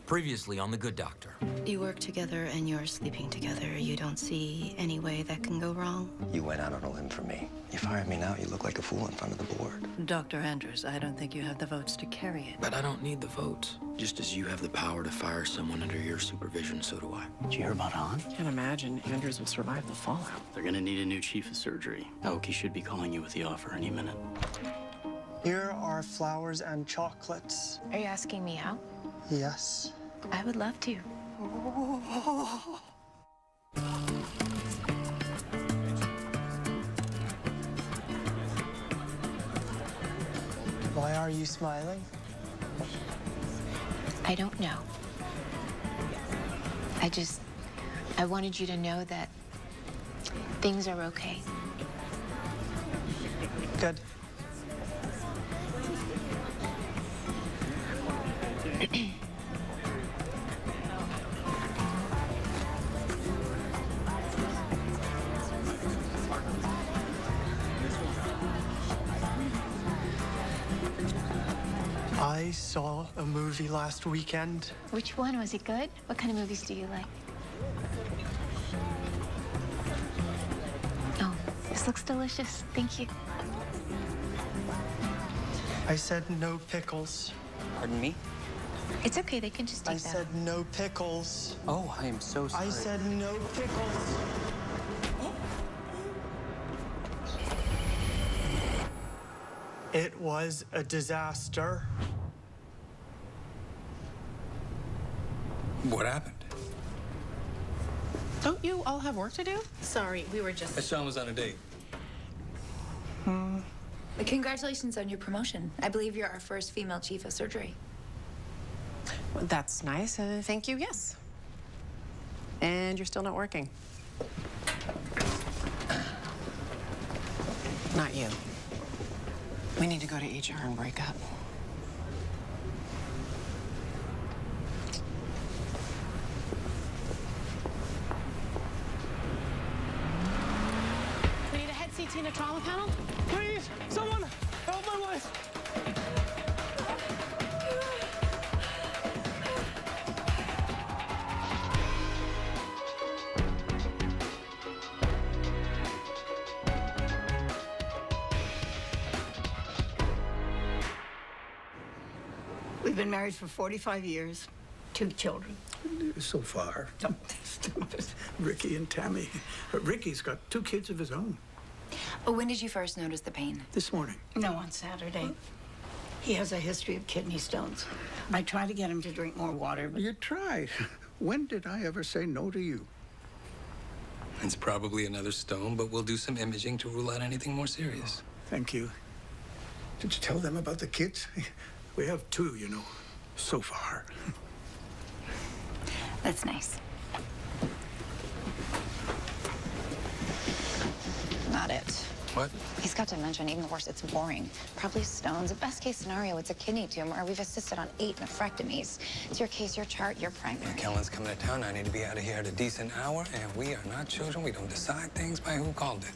Previously on The Good Doctor. You work together and you're sleeping together. You don't see any way that can go wrong? You went out on a limb for me. You fired me now, you look like a fool in front of the board. Dr. Andrews, I don't think you have the votes to carry it. But I don't need the votes. Just as you have the power to fire someone under your supervision, so do I. Did you hear about Han? Can't imagine Andrews will survive the fallout. They're gonna need a new chief of surgery. Aoki should be calling you with the offer any minute. Here are flowers and chocolates. Are you asking me out? Yes. I would love to. Why are you smiling? I don't know. I wanted you to know that things are okay. Good. I saw a movie last weekend. Which one? Was it good? What kind of movies do you like? Oh, this looks delicious. Thank you. I said no pickles. Pardon me? It's okay. They can just take I that. said no pickles. Oh, I am so sorry. I said no pickles. It was a disaster. What happened? Don't you all have work to do? Sorry, we were just... Sean was on a date. Congratulations on your promotion. I believe you're our first female chief of surgery. Well, that's nice. Thank you, yes. And you're still not working. Not you. We need to go to HR and break up. We need a head CT and a trauma panel. Please, someone help my wife. We've been married for 45 years, 2 children. So far. Ricky and Tammy. Ricky's got 2 kids of his own. When did you first notice the pain? This morning. No, on Saturday. He has a history of kidney stones. I try to get him to drink more water, but You tried. When did I ever say no to you? It's probably another stone, but we'll do some imaging to rule out anything more serious. Thank you. Did you tell them about the kids? We have 2, you know, so far. That's nice. Not it. What? He's got dementia, and even worse, it's boring. Probably stones. The best case scenario, it's a kidney tumor. We've assisted on 8 nephrectomies. It's your case, your chart, your primary. Kellen's coming to town. I need to be out of here at a decent hour, and we are not children. We don't decide things by who called it.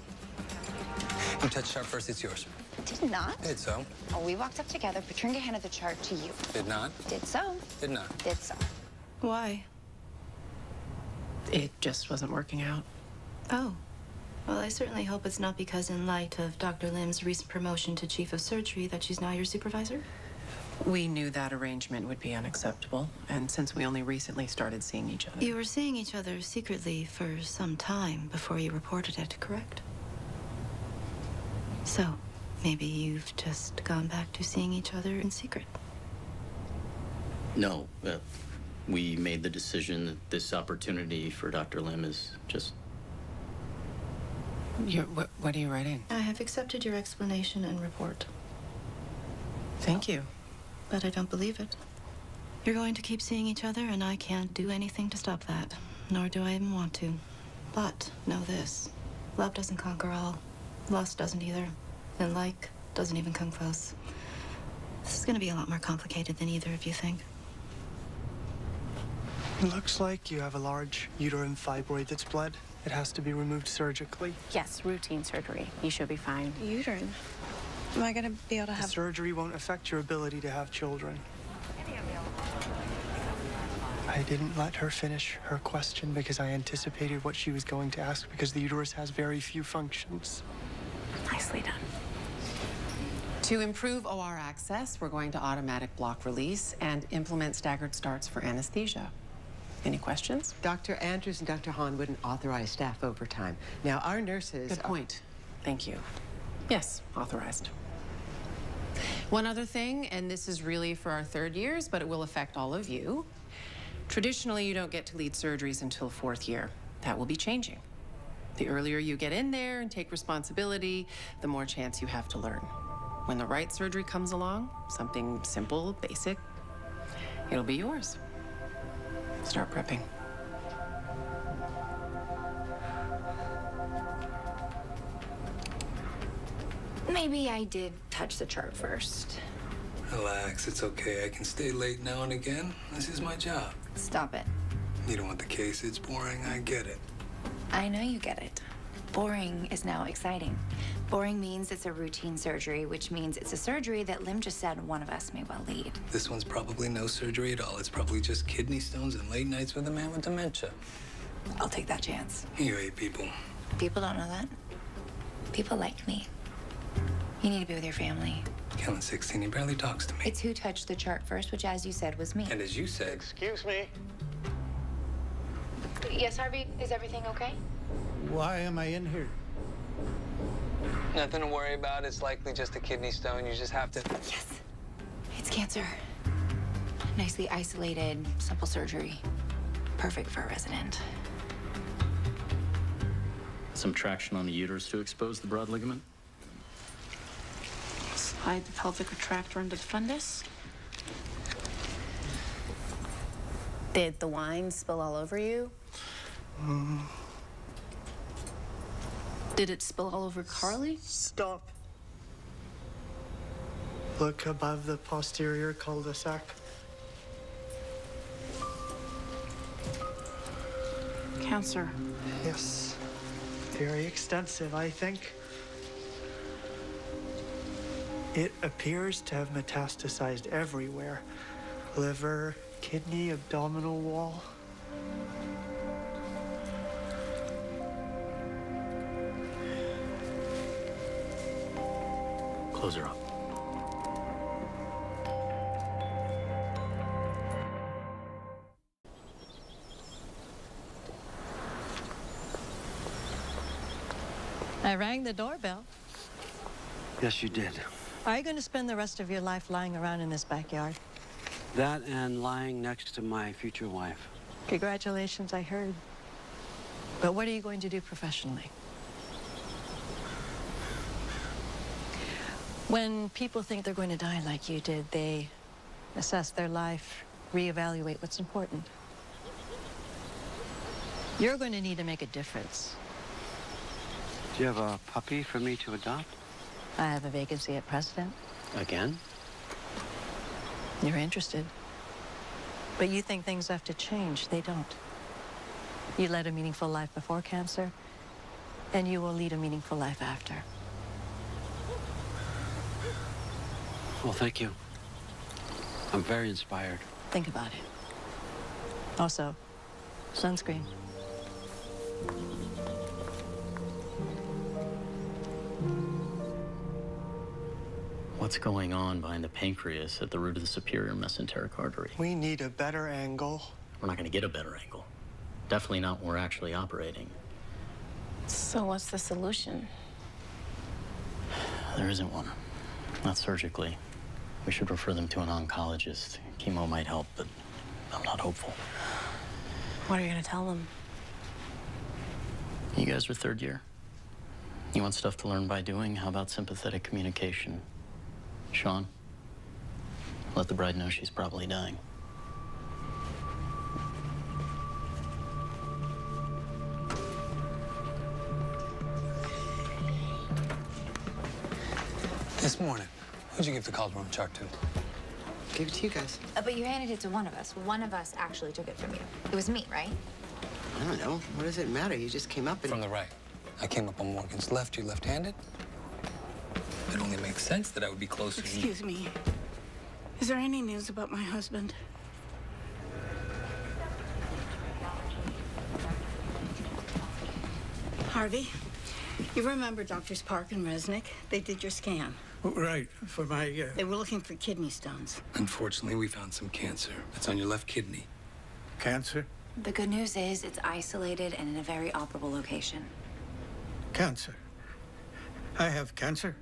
You touched chart first, it's yours. Did not. Did so. Oh, we walked up together. Petringa handed the chart to you. Did not. Did so. Did not. Did so. Why? It just wasn't working out. Oh. Well, I certainly hope it's not because in light of Dr. Lim's recent promotion to chief of surgery that she's now your supervisor. We knew that arrangement would be unacceptable, and since we only recently started seeing each other. You were seeing each other secretly for some time before you reported it, correct? So, maybe you've just gone back to seeing each other in secret. No, we made the decision that this opportunity for Dr. Lim is just... What are you writing? I have accepted your explanation and report, Thank you. but I don't believe it. You're going to keep seeing each other, and I can't do anything to stop that, nor do I even want to. But know this, love doesn't conquer all. Lust doesn't either, and like doesn't even come close. This is going to be a lot more complicated than either of you think. Looks like you have a large uterine fibroid that's bled. It has to be removed surgically. Yes, routine surgery. You should be fine. Uterine? Am I going to be able to The have... surgery won't affect your ability to have children. I didn't let her finish her question because I anticipated what she was going to ask because the uterus has very few functions. Nicely done. To improve OR access, we're going to automatic block release and implement staggered starts for anesthesia. Any questions? Dr. Andrews and Dr. Hahn wouldn't authorize staff overtime. Now, our nurses... Good point. Thank you. Yes, authorized. One other thing, and this is really for our third years, but it will affect all of you. Traditionally, you don't get to lead surgeries until fourth year. That will be changing. The earlier you get in there and take responsibility, the more chance you have to learn. When the right surgery comes along, something simple, basic, it'll be yours. Start prepping. Maybe I did touch the chart first. Relax, it's okay. I can stay late now and again. This is my job. Stop it. You don't want the case, it's boring, I get it. I know you get it. Boring is now exciting. Boring means it's a routine surgery, which means it's a surgery that Lim just said one of us may well lead. This one's probably no surgery at all. It's probably just kidney stones and late nights with a man with dementia. I'll take that chance. You hate people. People don't know that. People like me. You need to be with your family. Kellen's 16, he barely talks to me. It's who touched the chart first, which, as you said, was me. And as you said... Excuse me. Yes, Harvey, is everything okay? Why am I in here? Nothing to worry about. It's likely just a kidney stone. You just have to... Yes. It's cancer. Nicely isolated, simple surgery. Perfect for a resident. Some traction on the uterus to expose the broad ligament. Slide the pelvic retractor into the fundus. Did the wine spill all over you? Did it spill all over Carly? Stop. Look above the posterior cul-de-sac. Cancer. Yes. Very extensive, I think. It appears to have metastasized everywhere. Liver, kidney, abdominal wall. Close her up. I rang the doorbell. Yes, you did. Are you going to spend the rest of your life lying around in this backyard? That and lying next to my future wife. Congratulations, I heard. But what are you going to do professionally? When people think they're going to die like you did, they assess their life, reevaluate what's important. You're going to need to make a difference. Do you have a puppy for me to adopt? I have a vacancy at President. Again? You're interested. But you think things have to change. They don't. You led a meaningful life before cancer, and you will lead a meaningful life after. Well, thank you. I'm very inspired. Think about it. Also, sunscreen. What's going on behind the pancreas at the root of the superior mesenteric artery? We need a better angle. We're not going to get a better angle. Definitely not when we're actually operating. So what's the solution? There isn't one. Not surgically. We should refer them to an oncologist. Chemo might help, but I'm not hopeful. What are you going to tell them? You guys are third year. You want stuff to learn by doing? How about sympathetic communication? Sean, let the bride know she's probably dying. This morning, who'd you give the Calderon chart to? Gave it to you guys. But you handed it to one of us. One of us actually took it from you. It was me, right? I don't know. What does it matter? You just came up and... From the right. I came up on Morgan's left, you left-handed. It only makes sense that I would be closer to you. Excuse me. Is there any news about my husband? Harvey, you remember Doctors Park and Resnick? They did your scan. Oh, right, for my... They were looking for kidney stones. Unfortunately, we found some cancer. It's on your left kidney. Cancer? The good news is it's isolated and in a very operable location. Cancer. I have cancer.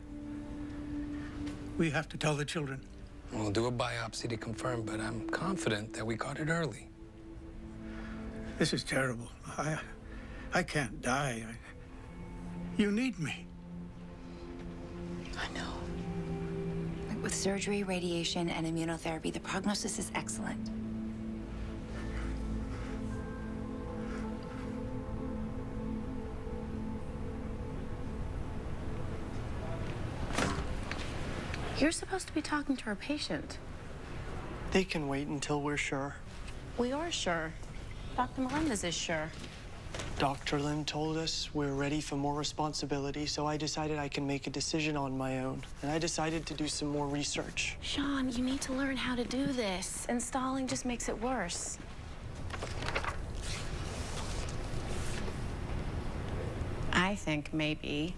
We have to tell the children. We'll do a biopsy to confirm, but I'm confident that we caught it early. This is terrible. I can't die. You need me. I know. With surgery, radiation, and immunotherapy, the prognosis is excellent. You're supposed to be talking to our patient. They can wait until we're sure. We are sure. Dr. Melendez is sure. Dr. Lim told us we're ready for more responsibility, so I decided I can make a decision on my own. And I decided to do some more research. Sean, you need to learn how to do this. And stalling just makes it worse. I think maybe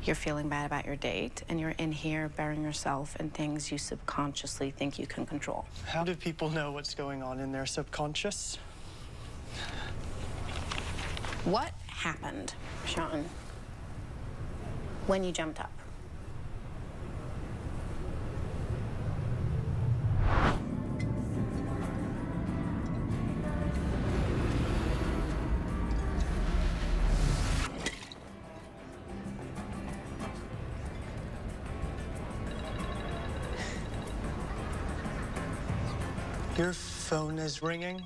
you're feeling bad about your date, and you're in here burying yourself in things you subconsciously think you can control. How do people know what's going on in their subconscious? What happened, Sean, when you jumped up? Your phone is ringing.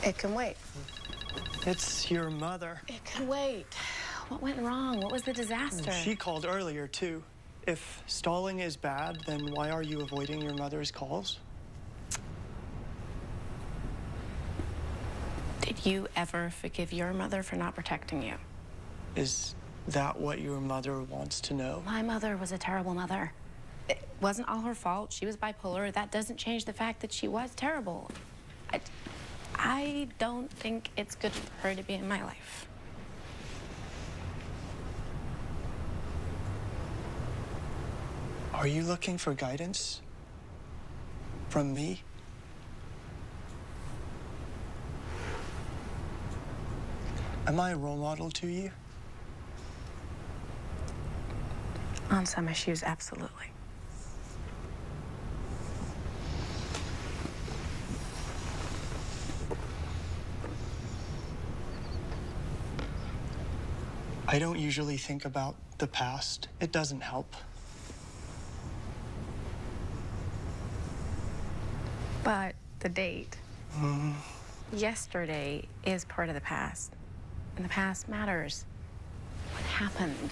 It can wait. It's your mother. It can wait. What went wrong? What was the disaster? She called earlier, too. If stalling is bad, then why are you avoiding your mother's calls? Did you ever forgive your mother for not protecting you? Is that what your mother wants to know? My mother was a terrible mother. It wasn't all her fault. She was bipolar. That doesn't change the fact that she was terrible. I don't think it's good for her to be in my life. Are you looking for guidance? From me? Am I a role model to you? On some issues, absolutely. I don't usually think about the past. It doesn't help. But the date, yesterday, is part of the past. And the past matters. What happened?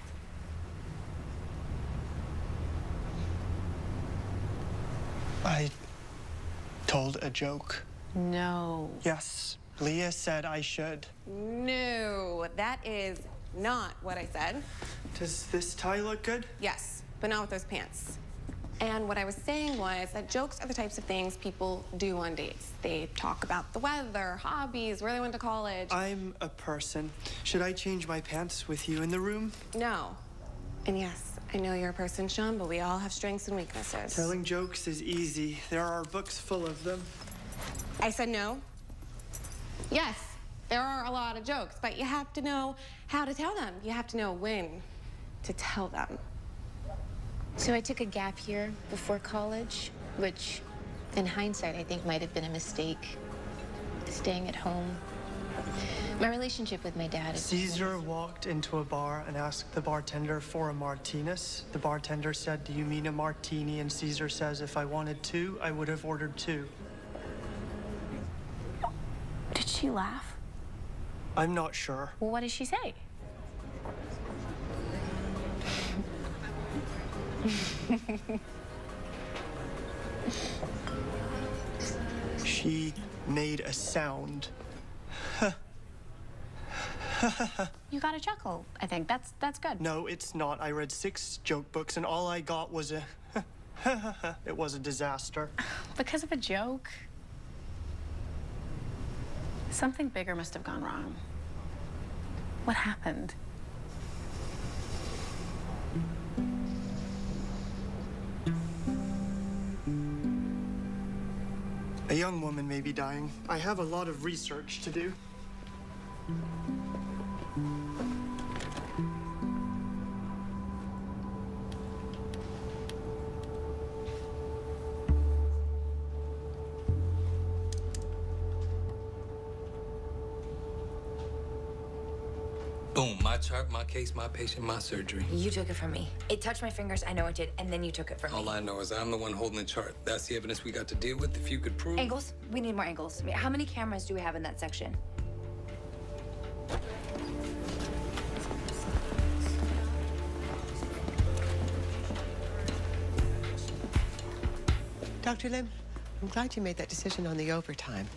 I told a joke. No. Yes, Leah said I should. No, that is not what I said. Does this tie look good? Yes, but not with those pants. And what I was saying was that jokes are the types of things people do on dates. They talk about the weather, hobbies, where they went to college. I'm a person. Should I change my pants with you in the room? No. And yes, I know you're a person, Sean, but we all have strengths and weaknesses. Telling jokes is easy. There are books full of them. I said no. Yes, there are a lot of jokes, but you have to know how to tell them. You have to know when to tell them. So I took a gap year before college, which in hindsight I think might have been a mistake. Staying at home. My relationship with my dad is... Caesar walked into a bar and asked the bartender for a martinis. The bartender said, "Do you mean a martini?" And Caesar says, "If I wanted two, I would have ordered two." Did she laugh? I'm not sure. Well, what did she say? She made a sound. You got a chuckle, I think. That's good. No, it's not. I read 6 joke books and all I got was a It was a disaster. Because of a joke? Something bigger must have gone wrong. What happened? A young woman may be dying. I have a lot of research to do. Boom, my chart, my case, my patient, my surgery. You took it from me. It touched my fingers, I know it did, and then you took it from me. All I know is I'm the one holding the chart. That's the evidence we got to deal with. If you could prove. Angles? We need more angles. I mean, how many cameras do we have in that section? Dr. Lim, I'm glad you made that decision on the overtime.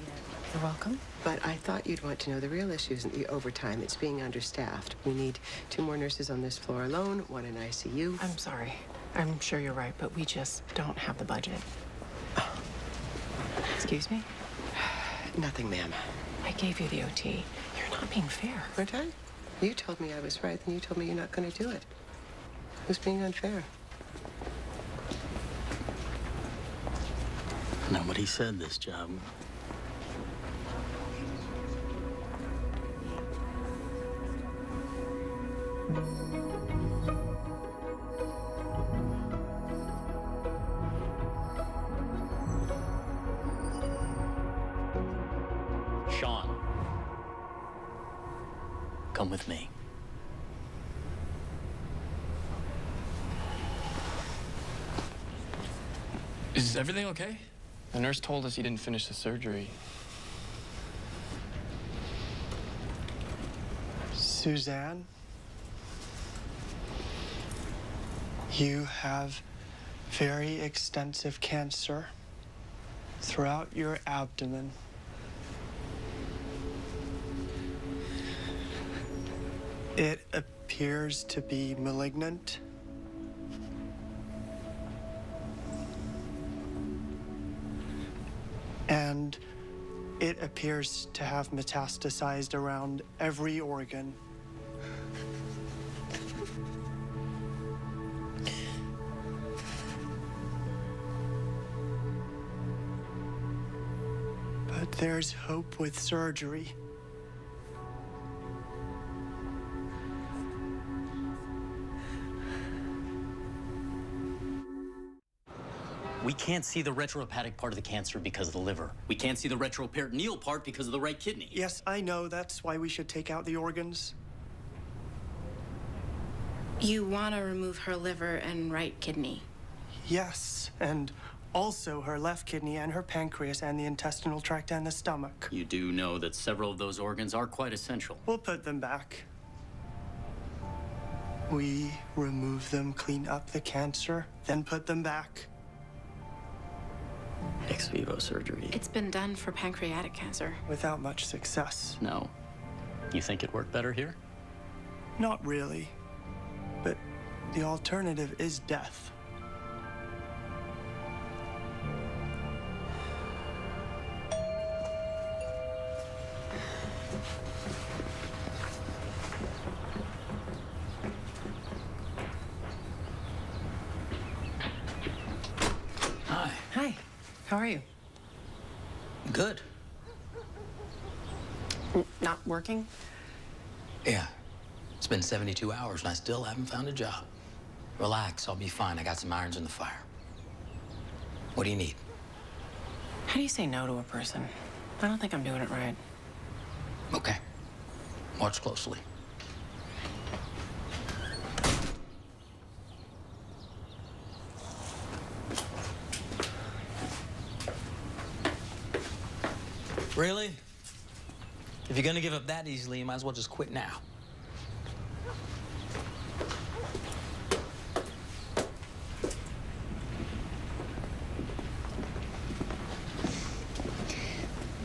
You're welcome. But I thought you'd want to know the real issue isn't the overtime, it's being understaffed. We need 2 more nurses on this floor alone, 1 in ICU. I'm sorry. I'm sure you're right, but we just don't have the budget. Excuse me? Nothing, ma'am. I gave you the OT. You're not being fair. Weren't I? You told me I was right, then you told me you're not going to do it. Who's being unfair? Nobody said this job. Sean, come with me. Is everything okay? The nurse told us he didn't finish the surgery. Suzanne, you have very extensive cancer throughout your abdomen. It appears to be malignant. And it appears to have metastasized around every organ. But there's hope with surgery. We can't see the retrohepatic part of the cancer because of the liver. We can't see the retroperitoneal part because of the right kidney. Yes, I know. That's why we should take out the organs. You want to remove her liver and right kidney? Yes, and also her left kidney and her pancreas and the intestinal tract and the stomach. You do know that several of those organs are quite essential. We'll put them back. We remove them, clean up the cancer, then put them back. Ex vivo surgery. It's been done for pancreatic cancer. Without much success. No. You think it worked better here? Not really. But the alternative is death. Hi. Hi. How are you? Good. Not working? Yeah. It's been 72 hours and I still haven't found a job. Relax, I'll be fine. I got some irons in the fire. What do you need? How do you say no to a person? I don't think I'm doing it right. Okay. Watch closely. Really? If you're gonna give up that easily, you might as well just quit now.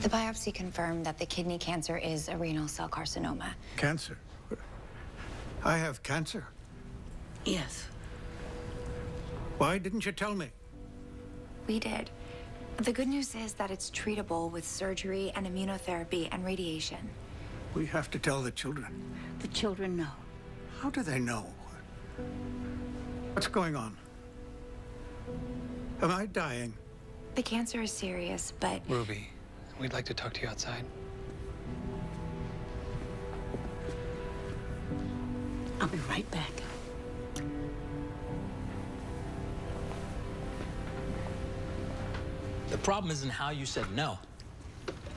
The biopsy confirmed that the kidney cancer is a renal cell carcinoma. Cancer? I have cancer. Yes. Why didn't you tell me? We did. The good news is that it's treatable with surgery and immunotherapy and radiation. We have to tell the children. The children know. How do they know? What's going on? Am I dying? The cancer is serious, but Ruby, we'd like to talk to you outside. I'll be right back. The problem isn't how you said no.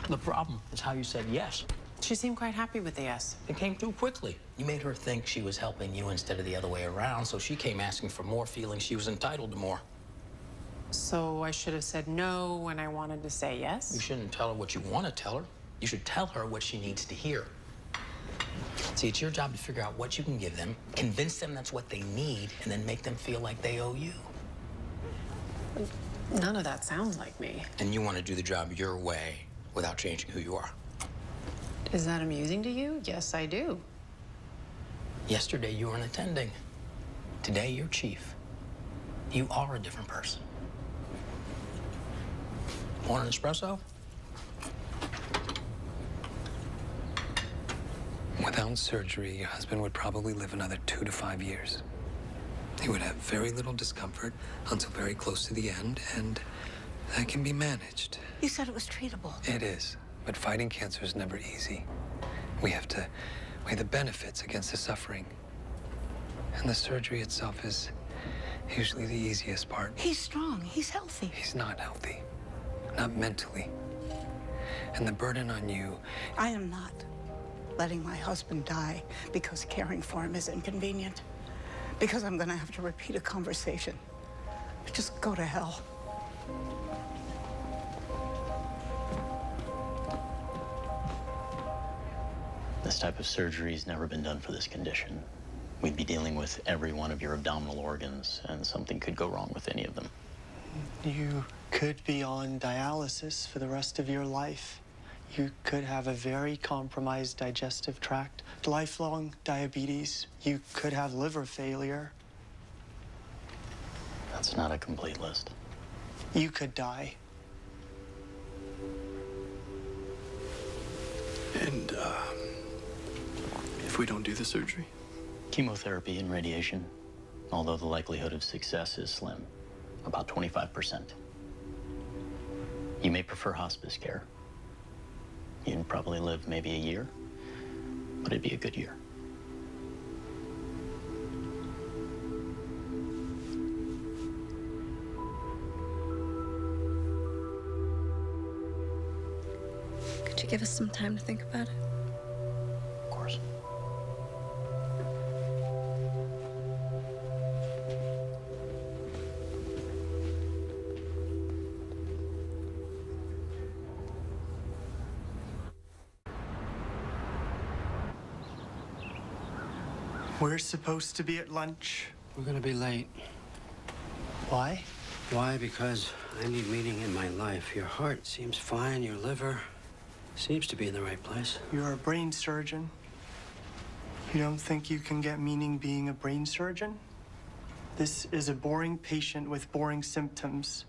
The problem is how you said yes. She seemed quite happy with the yes. It came through quickly. You made her think she was helping you instead of the other way around, so she came asking for more, feeling she was entitled to more. So I should have said no when I wanted to say yes? You shouldn't tell her what you want to tell her. You should tell her what she needs to hear. See, it's your job to figure out what you can give them, convince them that's what they need, and then make them feel like they owe you. None of that sounds like me. And you want to do the job your way without changing who you are. Is that amusing to you? Yes, I do. Yesterday, you were an attending. Today, you're chief. You are a different person. Want an espresso? Without surgery, your husband would probably live another 2 to 5 years. He would have very little discomfort until very close to the end, and that can be managed. You said it was treatable. It is, but fighting cancer is never easy. We have to weigh the benefits against the suffering. And the surgery itself is usually the easiest part. He's strong. He's healthy. He's not healthy, not mentally. And the burden on you. I am not letting my husband die because caring for him is inconvenient. Because I'm gonna have to repeat a conversation. Just go to hell. This type of surgery has never been done for this condition. We'd be dealing with every one of your abdominal organs, and something could go wrong with any of them. You could be on dialysis for the rest of your life. You could have a very compromised digestive tract, lifelong diabetes. You could have liver failure. That's not a complete list. You could die. And, if we don't do the surgery? Chemotherapy and radiation, although the likelihood of success is slim, about 25%. You may prefer hospice care. You'd probably live maybe a year, but it'd be a good year. Could you give us some time to think about it? Of course. We're supposed to be at lunch. We're gonna be late. Why? Why? Because I need meaning in my life. Your heart seems fine. Your liver seems to be in the right place. You're a brain surgeon. You don't think you can get meaning being a brain surgeon? This is a boring patient with boring symptoms.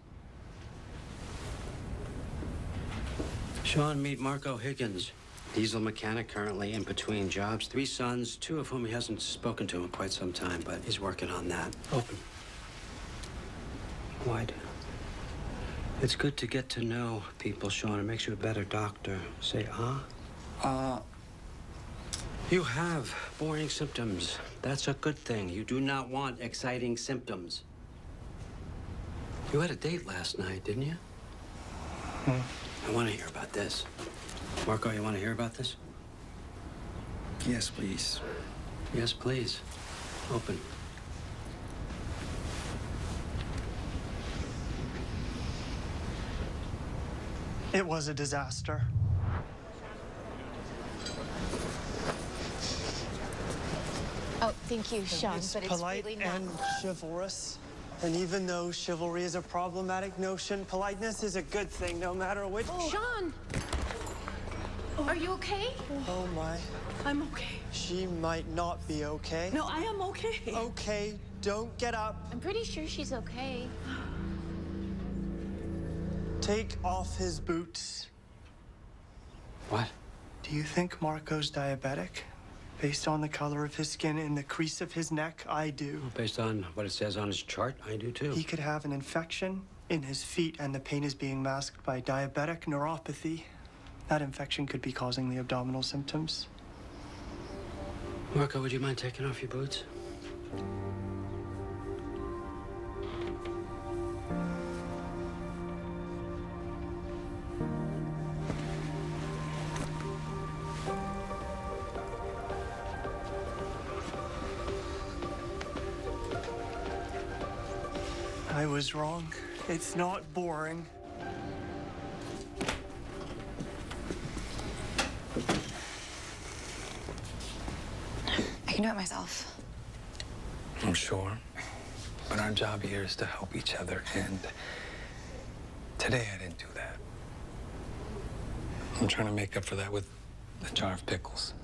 Sean, meet Marco Higgins. Diesel mechanic, currently in between jobs. 3 sons, 2 of whom he hasn't spoken to in quite some time, but he's working on that. Open. Wide. It's good to get to know people, Sean. It makes you a better doctor. Say, You have boring symptoms. That's a good thing. You do not want exciting symptoms. You had a date last night, didn't you? I want to hear about this. Marco, you want to hear about this? Yes, please. Yes, please. Open. It was a disaster. Oh, thank you, Sean, It's but it's polite really not. and chivalrous. And even though chivalry is a problematic notion, politeness is a good thing, no matter which. Sean! Are you okay? Oh my. I'm okay. She might not be okay. No, I am okay. Okay, don't get up. I'm pretty sure she's okay. Take off his boots. What? Do you think Marco's diabetic? Based on the color of his skin and the crease of his neck, I do. Based on what it says on his chart, I do too. He could have an infection in his feet, and the pain is being masked by diabetic neuropathy. That infection could be causing the abdominal symptoms. Marco, would you mind taking off your boots? I was wrong. It's not boring. I can do it myself. I'm sure. But our job here is to help each other, and today I didn't do that. I'm trying to make up for that with a jar of pickles.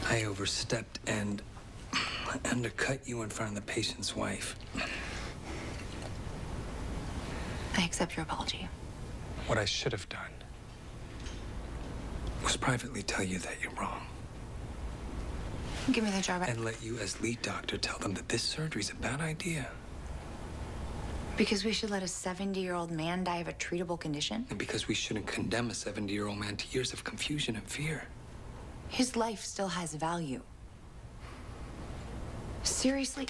I overstepped and undercut you in front of the patient's wife. I accept your apology. What I should have done was privately tell you that you're wrong. Give me the jar back. And let you, as lead doctor, tell them that this surgery's a bad idea. Because we should let a 70-year-old man die of a treatable condition? And because we shouldn't condemn a 70-year-old man to years of confusion and fear. His life still has value. Seriously?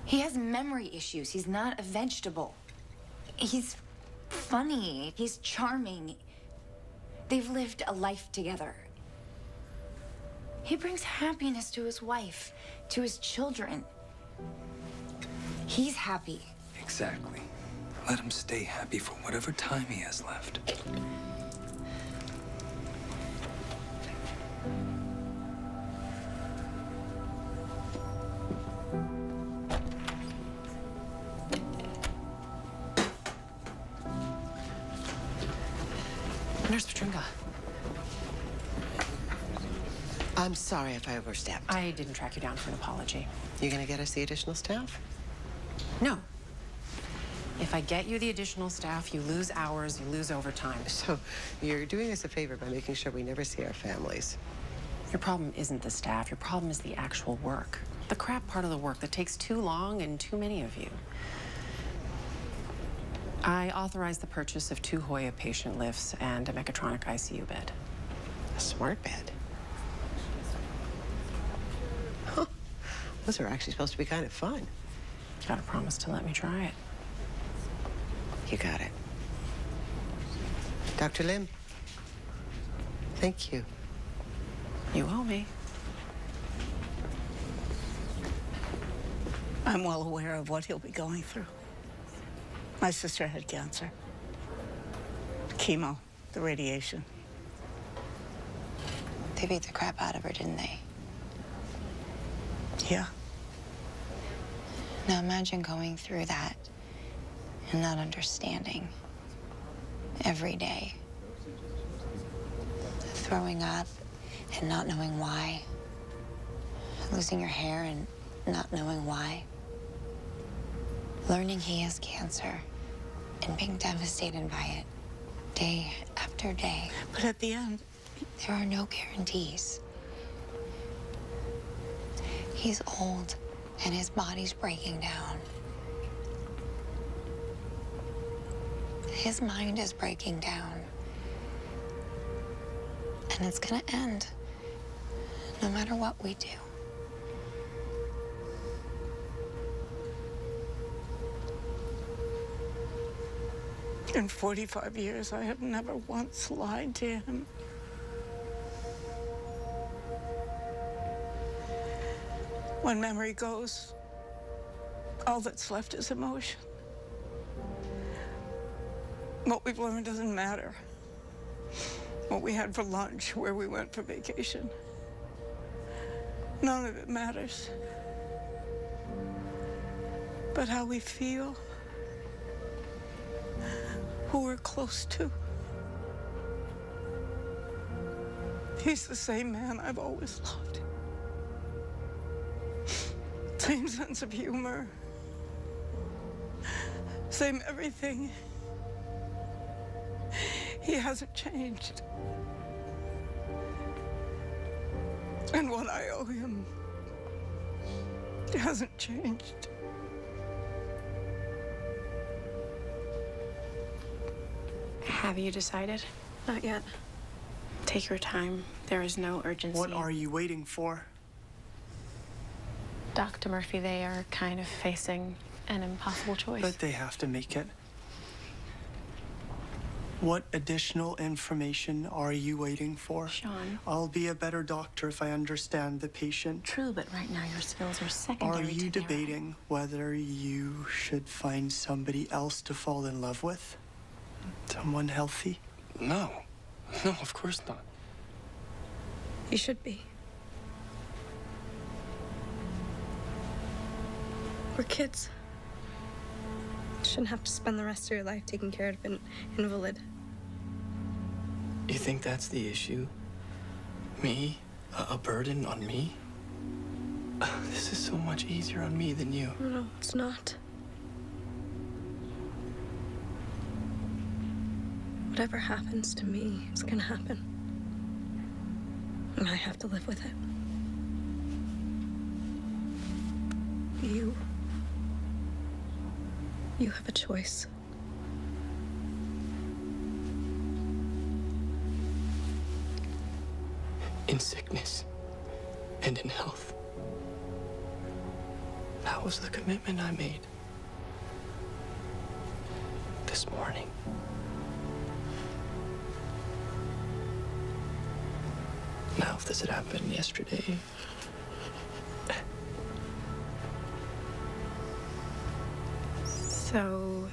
He has memory issues. He's not a vegetable. He's funny. He's charming. They've lived a life together. He brings happiness to his wife, to his children. He's happy. Exactly. Let him stay happy for whatever time he has left. Nurse Petringa. I'm sorry if I overstepped. I didn't track you down for an apology. You gonna get us the additional staff? No. If I get you the additional staff, you lose hours, you lose overtime. So you're doing us a favor by making sure we never see our families. Your problem isn't the staff. Your problem is the actual work. The crap part of the work that takes too long and too many of you. I authorized the purchase of 2 Hoya patient lifts and a mechatronic ICU bed. A smart bed. Huh. Those are actually supposed to be kind of fun. Gotta promise to let me try it. You got it. Dr. Lim, thank you. You owe me. I'm well aware of what he'll be going through. My sister had cancer. Chemo, the radiation. They beat the crap out of her, didn't they? Yeah. Now imagine going through that and not understanding every day. Throwing up and not knowing why. Losing your hair and not knowing why. Learning he has cancer and being devastated by it day after day. But at the end, there are no guarantees. He's old and his body's breaking down. His mind is breaking down. And it's gonna end no matter what we do. In 45 years, I have never once lied to him. When memory goes, all that's left is emotion. What we've learned doesn't matter. What we had for lunch, where we went for vacation. None of it matters. But how we feel, who we're close to. He's the same man I've always loved. Same sense of humor. Same everything. He hasn't changed. And what I owe him hasn't changed. Have you decided? Not yet. Take your time. There is no urgency. What are you waiting for? Dr. Murphy, they are kind of facing an impossible choice. But they have to make it. What additional information are you waiting for? Sean. I'll be a better doctor if I understand the patient. True, but right now your skills are secondary. Are you debating whether you should find somebody else to fall in love with? Someone healthy? No. No, of course not. You should be. We're kids. You shouldn't have to spend the rest of your life taking care of an invalid. You think that's the issue? Me? A burden on me? This is so much easier on me than you. No, it's not. Whatever happens to me is gonna happen. And I have to live with it. You have a choice. In sickness and in health. That was the commitment I made this morning. Now, if this had happened yesterday, So,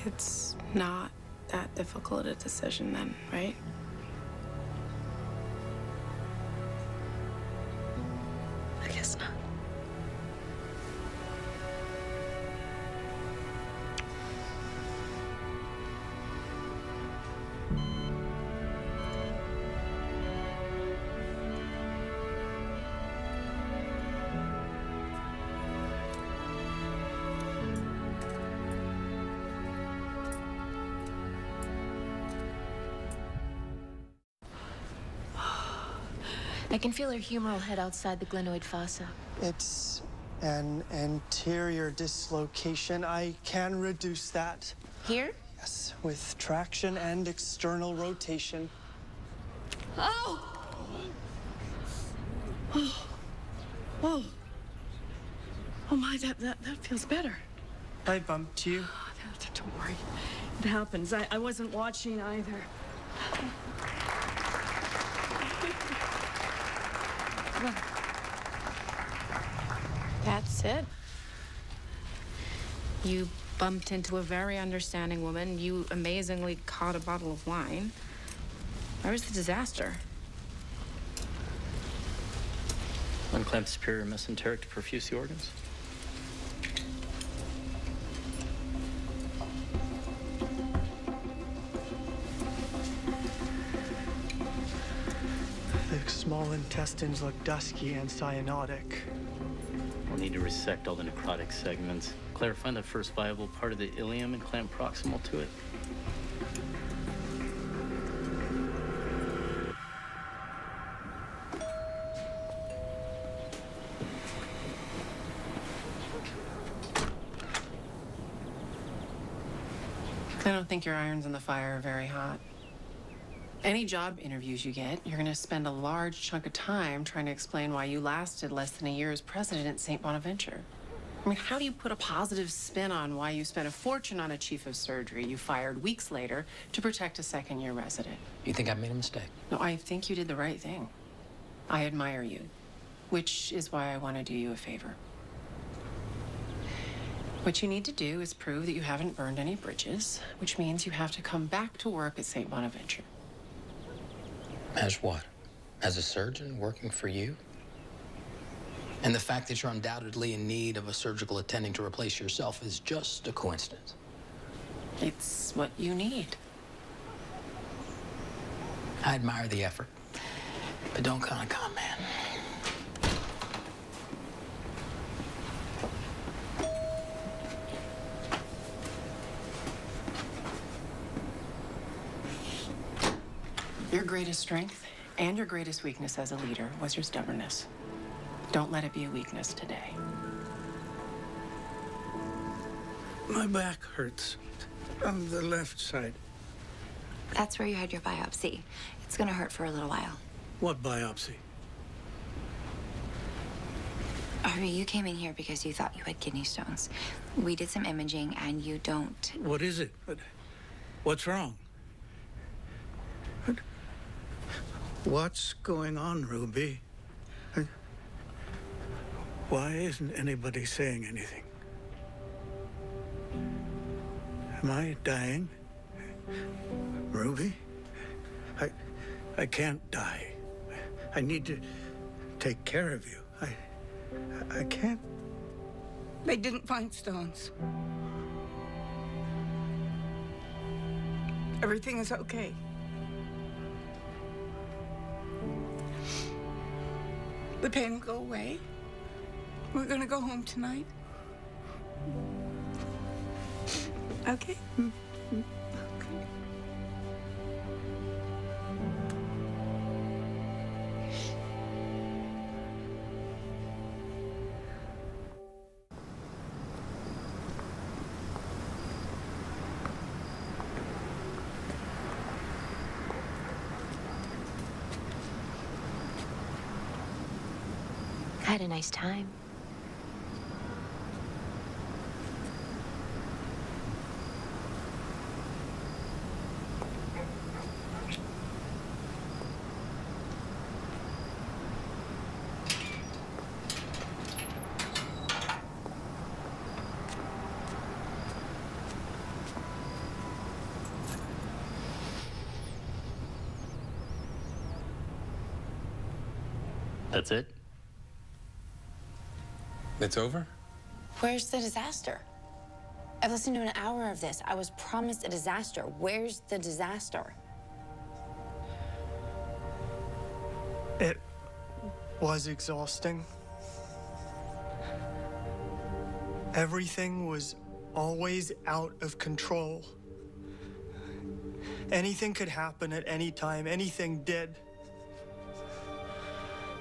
it's not that difficult a decision then, right? I guess not. I can feel her humeral head outside the glenoid fossa. It's an anterior dislocation. I can reduce that. Here? Yes, with traction and external rotation. Oh! Oh my, that feels better. I bumped you. Don't worry. It happens. I wasn't watching either. That's it. You bumped into a very understanding woman. You amazingly caught a bottle of wine. Where was the disaster? Unclamped superior mesenteric to perfuse the organs. The small intestines look dusky and cyanotic. We'll need to resect all the necrotic segments. Clarify the first viable part of the ileum and clamp proximal to it. I don't think your irons in the fire are very hot. Any job interviews you get, you're going to spend a large chunk of time trying to explain why you lasted less than a year as president at St. Bonaventure. I mean, how do you put a positive spin on why you spent a fortune on a chief of surgery you fired weeks later to protect a second-year resident? You think I made a mistake? No, I think you did the right thing. I admire you, which is why I want to do you a favor. What you need to do is prove that you haven't burned any bridges, which means you have to come back to work at St. Bonaventure. As what? As a surgeon working for you? And the fact that you're undoubtedly in need of a surgical attending to replace yourself is just a coincidence. It's what you need. I admire the effort, but don't count on con man. Your greatest strength and your greatest weakness as a leader was your stubbornness. Don't let it be a weakness today. My back hurts on the left side. That's where you had your biopsy. It's gonna hurt for a little while. What biopsy? Harvey, you came in here because you thought you had kidney stones. We did some imaging and you don't. What is it? What's wrong? What's going on, Ruby? Why isn't anybody saying anything? Am I dying? Ruby? I can't die. I need to take care of you. I can't. They didn't find stones. Everything is okay. The pain will go away. We're gonna go home tonight. Okay? I had a nice time. That's it? It's over? Where's the disaster? I've listened to an hour of this. I was promised a disaster. Where's the disaster? It was exhausting. Everything was always out of control. Anything could happen at any time. Anything did.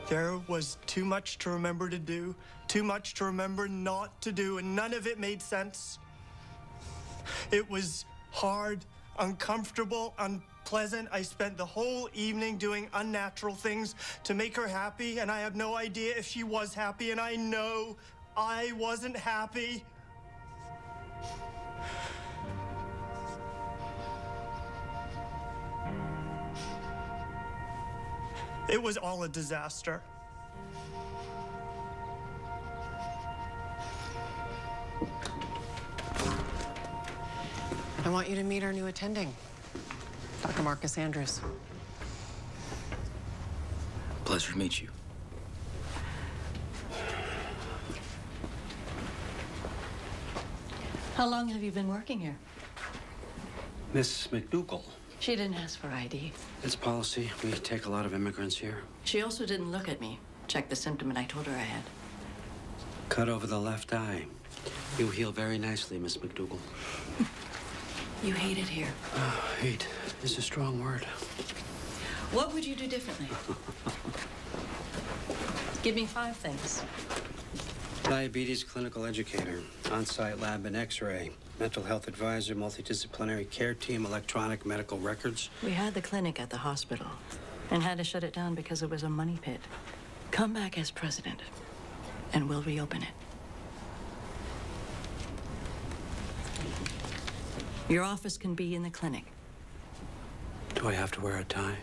There was too much to remember to do, too much to remember not to do, and none of it made sense. It was hard, uncomfortable, unpleasant. I spent the whole evening doing unnatural things to make her happy, and I have no idea if she was happy, and I know I wasn't happy. It was all a disaster. I want you to meet our new attending, Dr. Marcus Andrews. Pleasure to meet you. How long have you been working here? Miss McDougal. She didn't ask for ID. It's policy. We take a lot of immigrants here. She also didn't look at me, check the symptom, and I told her I had. Cut over the left eye. You heal very nicely, Miss McDougal. You hate it here. Hate is a strong word. What would you do differently? Give me 5 things. Diabetes clinical educator, on-site lab and x-ray, mental health advisor, multidisciplinary care team, electronic medical records. We had the clinic at the hospital and had to shut it down because it was a money pit. Come back as president and we'll reopen it. Your office can be in the clinic. Do I have to wear a tie?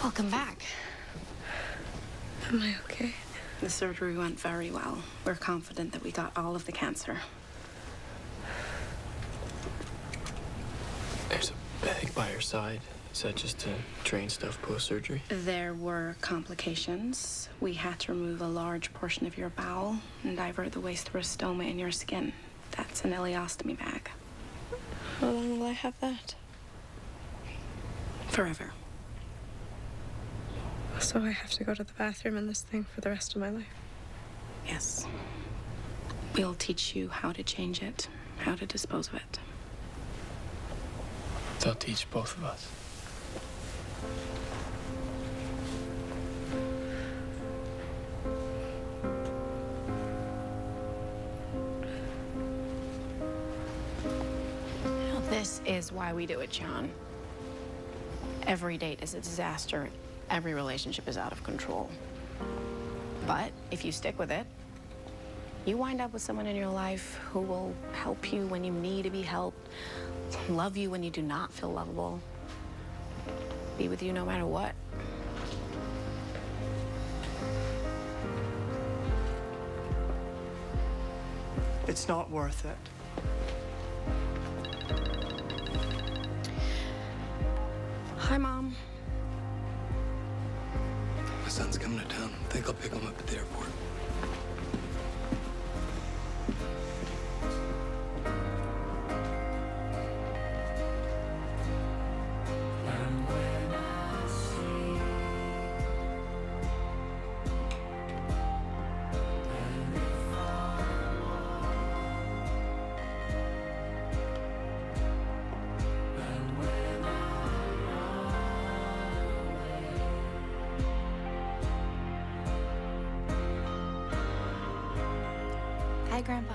Welcome back. Am I okay? The surgery went very well. We're confident that we got all of the cancer. There's a bag by your side. Is that just to drain stuff post-surgery? There were complications. We had to remove a large portion of your bowel and divert the waste through a stoma in your skin. That's an ileostomy bag. How long will I have that? Forever. Also, I have to go to the bathroom in this thing for the rest of my life. Yes. We'll teach you how to change it, how to dispose of it. They'll teach both of us. This is why we do it, John. Every date is a disaster. Every relationship is out of control. But if you stick with it, you wind up with someone in your life who will help you when you need to be helped, love you when you do not feel lovable, be with you no matter what. It's not worth it. Hi, Mom. My son's coming to town. I think I'll pick him up at the airport. Hi, Grandpa.